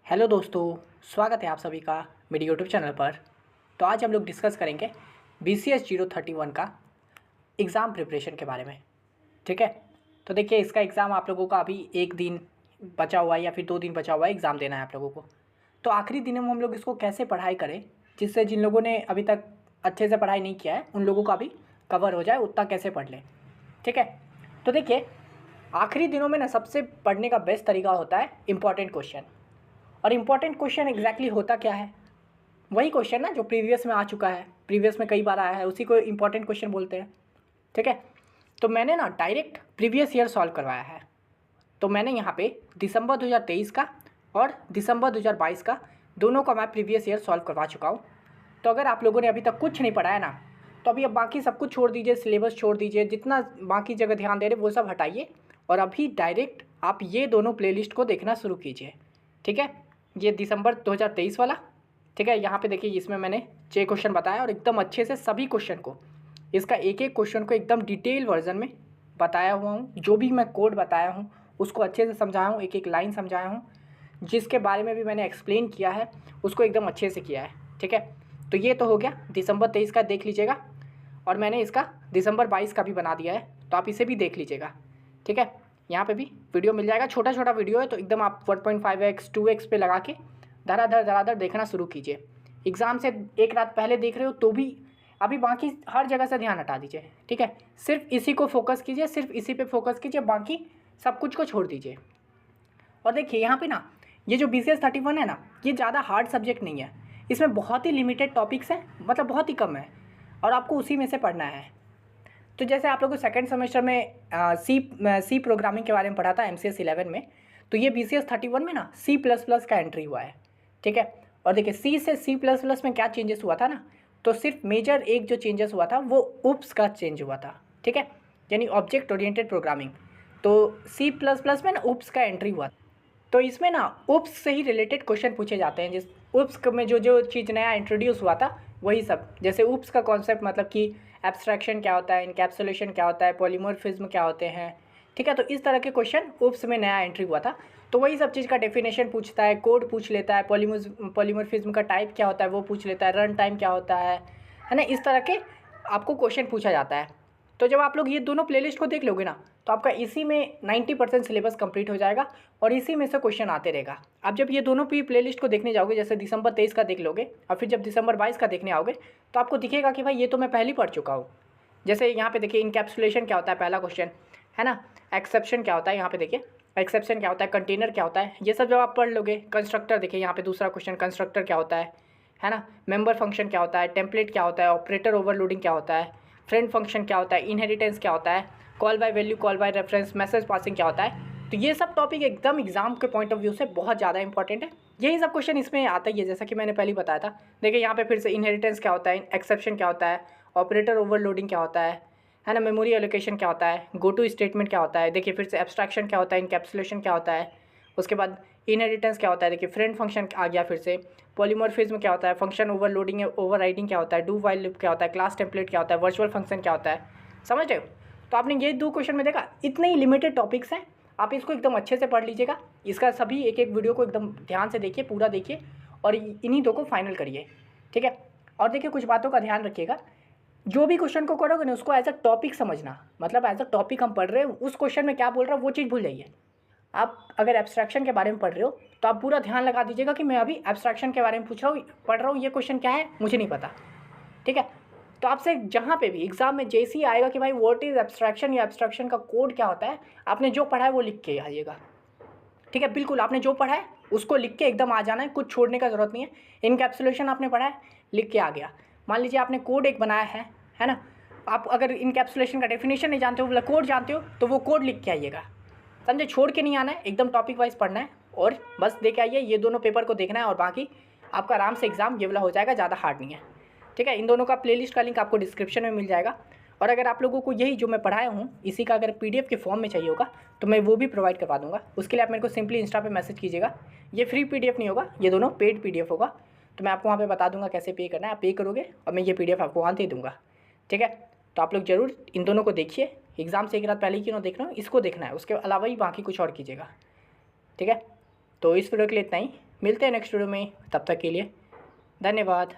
Hello दोस्तों, स्वागत है आप सभी का मेरे यूट्यूब चैनल पर। तो आज हम लोग डिस्कस करेंगे BCS 031 का एग्ज़ाम प्रिपरेशन के बारे में। ठीक है, तो देखिए इसका एग्ज़ाम आप लोगों का अभी एक दिन बचा हुआ है या फिर 2 दिन बचा हुआ है एग्ज़ाम देना है आप लोगों को। तो आखिरी दिनों में हम लोग इसको कैसे पढ़ाई करें जिससे जिन लोगों ने अभी तक अच्छे से पढ़ाई नहीं किया है उन लोगों का भी कवर हो जाए, उतना कैसे पढ़ लें। ठीक है, तो देखिए आखिरी दिनों में ना सबसे पढ़ने का बेस्ट तरीका होता है इम्पॉर्टेंट क्वेश्चन। और इम्पॉर्टेंट क्वेश्चन एग्जैक्टली होता क्या है? वही क्वेश्चन ना जो प्रीवियस में आ चुका है, प्रीवियस में कई बार आया है, उसी को इम्पॉर्टेंट क्वेश्चन बोलते हैं। ठीक है, तो मैंने ना डायरेक्ट प्रीवियस ईयर सॉल्व करवाया है। तो मैंने यहाँ पे दिसंबर 2023 का और दिसंबर 2022 का दोनों का मैं प्रीवियस ईयर सॉल्व करवा चुका हूँ। तो अगर आप लोगों ने अभी तक कुछ नहीं पढ़ा है ना, तो अभी अब बाकी सब कुछ छोड़ दीजिए, सिलेबस छोड़ दीजिए, जितना बाकी जगह ध्यान दे रहे वो सब हटाइए और अभी डायरेक्ट आप ये दोनों प्लेलिस्ट को देखना शुरू कीजिए। ठीक है, ये दिसंबर 2023 वाला। ठीक है, यहाँ पे देखिए इसमें मैंने 6 क्वेश्चन बताया और एकदम अच्छे से सभी क्वेश्चन को, इसका एक एक क्वेश्चन को एकदम डिटेल वर्जन में बताया हुआ हूँ। जो भी मैं कोड बताया हूँ उसको अच्छे से समझाया हूँ, एक एक लाइन समझाया हूँ, जिसके बारे में भी मैंने एक्सप्लेन किया है उसको एकदम अच्छे से किया है। ठीक है, तो ये तो हो गया दिसंबर 23 का, देख लीजिएगा। और मैंने इसका दिसंबर 22 का भी बना दिया है, तो आप इसे भी देख लीजिएगा। ठीक है, यहाँ पे भी वीडियो मिल जाएगा, छोटा छोटा वीडियो है, तो एकदम आप 1.5x 2x पे लगा के धड़ाधड़ देखना शुरू कीजिए। एग्ज़ाम से एक रात पहले देख रहे हो तो भी अभी बाकी हर जगह से ध्यान हटा दीजिए। ठीक है, सिर्फ इसी को फोकस कीजिए, सिर्फ इसी पे फोकस कीजिए, बाकी सब कुछ को छोड़ दीजिए। और देखिए यहाँ पे ना ये जो BCS 31 है ना, ये ज़्यादा हार्ड सब्जेक्ट नहीं है, इसमें बहुत ही लिमिटेड टॉपिक्स हैं, मतलब बहुत ही कम है, और आपको उसी में से पढ़ना है। तो जैसे आप लोगों को सेकंड सेमेस्टर में सी प्रोग्रामिंग के बारे में पढ़ा था MCS 11 में, तो ये BCS 31 में ना C++ का एंट्री हुआ है। ठीक है, और देखिए C से C++ में क्या चेंजेस हुआ था ना, तो सिर्फ मेजर एक जो चेंजेस हुआ था वो UPS का चेंज हुआ था। ठीक है, यानी ऑब्जेक्ट ओरिएंटेड प्रोग्रामिंग। तो C++ में ना UPS का एंट्री हुआ। तो इसमें ना UPS से ही रिलेटेड क्वेश्चन पूछे जाते हैं। जिस UPS में जो जो चीज़ नया इंट्रोड्यूस हुआ था वही सब, जैसे UPS का कॉन्सेप्ट मतलब कि एब्स्ट्रैक्शन क्या होता है, इनकैप्सुलेशन क्या होता है, पॉलीमॉर्फिज्म क्या होते हैं। ठीक है, तो इस तरह के क्वेश्चन UPS में नया एंट्री हुआ था, तो वही सब चीज़ का डेफिनेशन पूछता है, कोड पूछ लेता है, पॉलीमॉर्फिज्म का टाइप क्या होता है वो पूछ लेता है, रन टाइम क्या होता है ना, इस तरह के आपको क्वेश्चन पूछा जाता है। तो जब आप लोग ये दोनों प्लेलिस्ट को देख लोगे ना, तो आपका इसी में 90% सिलेबस कंप्लीट हो जाएगा और इसी में से क्वेश्चन आते रहेगा। आप जब ये दोनों भी प्लेलिस्ट को देखने जाओगे, जैसे दिसंबर 23 का देख लोगे और फिर जब दिसंबर 22 का देखने आओगे, तो आपको दिखेगा कि भाई ये तो मैं पहले ही पढ़ चुका हूँ। जैसे यहाँ पे देखिए इनकैप्सुलेशन क्या होता है, पहला क्वेश्चन है ना। एक्सेप्शन क्या होता है, यहाँ पे देखिए एक्सेप्शन क्या होता है, कंटेनर क्या होता है, ये सब जब आप पढ़ लोगे। कंस्ट्रक्टर देखिए यहाँ पे दूसरा क्वेश्चन, कंस्ट्रक्टर क्या होता है ना। मेंबर फंक्शन क्या होता है, टेम्पलेट क्या होता है, ऑपरेटर ओवरलोडिंग क्या होता है, फ्रेंड फंक्शन क्या होता है, इनहेरिटेंस क्या होता है, call by value, call by reference, message passing क्या होता है। तो ये सब टॉपिक एकदम एग्जाम के पॉइंट ऑफ व्यू से बहुत ज़्यादा इंपॉर्टेंट है। यही सब क्वेश्चन इसमें आता ही है, जैसा कि मैंने पहले बताया था। देखिए यहाँ पे फिर से इनहेरिटेंस क्या होता है, एक्सेप्शन क्या होता है, ऑपरेटर ओवरलोडिंग क्या होता है ना, मेमोरी एलोकेशन क्या होता है, गो टू स्टेटमेंट क्या होता है, देखिए फिर से एब्स्ट्रैक्शन क्या होता है, इनकैप्सुलेशन क्या होता है, उसके बाद इनहेरिटेंस क्या होता है, देखिए फ्रेंड फंक्शन आ गया, फिर से पॉलीमॉर्फिज्म क्या होता है, फंक्शन ओवरलोडिंग ओवरराइडिंग क्या होता है, डू वाइल लूप क्या होता है, क्लास टेम्पलेट क्या होता है, वर्चुअल फंक्शन क्या होता है। समझ रहे हो? तो आपने ये 2 क्वेश्चन में देखा, इतने ही लिमिटेड टॉपिक्स हैं, आप इसको एकदम अच्छे से पढ़ लीजिएगा। इसका सभी एक एक वीडियो को एकदम ध्यान से देखिए, पूरा देखिए और इन्हीं 2 को फाइनल करिए। ठीक है, और देखिए कुछ बातों का ध्यान रखिएगा, जो भी क्वेश्चन को करोगे ना उसको एज अ टॉपिक समझना, मतलब एज अ टॉपिक हम पढ़ रहे हैं, उस क्वेश्चन में क्या बोल रहा है वो चीज़ भूल जाइए। आप अगर एब्स्ट्रैक्शन के बारे में पढ़ रहे हो तो आप पूरा ध्यान लगा दीजिएगा कि मैं अभी एब्स्ट्रैक्शन के बारे में पूछ रहा हूँ, पढ़ रहा हूँ, ये क्वेश्चन क्या है मुझे नहीं पता। ठीक है, तो आपसे जहाँ पे भी एग्जाम में जैसे ही आएगा कि भाई व्हाट इज़ एब्स्ट्रैक्शन या एब्स्ट्रैक्शन का कोड क्या होता है, आपने जो पढ़ा है वो लिख के आइएगा। ठीक है, बिल्कुल आपने जो पढ़ा है उसको लिख के एकदम आ जाना है, कुछ छोड़ने का ज़रूरत नहीं है। इनकैप्सुलेशन आपने पढ़ा है, लिख के आ गया। मान लीजिए आपने कोड एक बनाया है ना, आप अगर इनकैप्सुलेशन का डेफिनेशन नहीं जानते हो, मतलब कोड जानते हो, तो वो कोड लिख के आइएगा। समझे? छोड़ के नहीं आना है, एकदम टॉपिक वाइज पढ़ना है और बस दे के आइए। ये दोनों पेपर को देखना है और बाकी आपका आराम से एग्जाम ये वाला हो जाएगा, ज़्यादा हार्ड नहीं है। ठीक है, इन दोनों का प्लेलिस्ट का लिंक आपको डिस्क्रिप्शन में मिल जाएगा। और अगर आप लोगों को यही जो मैं पढ़ाया हूँ इसी का अगर PDF के फॉर्म में चाहिए होगा तो मैं वो भी प्रोवाइड करवा दूँगा। उसके लिए आप मेरे को सिंपली इंस्टा पे मैसेज कीजिएगा। ये फ्री PDF नहीं होगा, ये दोनों पेड PDF होगा, तो मैं आपको वहाँ पे बता दूँगा कैसे पे करना है। आप पे करोगे और मैं ये PDF आपको वहाँ दे दूँगा। ठीक है, तो आप लोग ज़रूर इन दोनों को देखिए। एग्ज़ाम से एक रात पहले ही क्यों देखना, इसको देखना है, उसके अलावा ही बाकी कुछ और कीजिएगा। ठीक है, तो इस वीडियो के लिए इतना ही। मिलते हैं नेक्स्ट वीडियो में, तब तक के लिए धन्यवाद।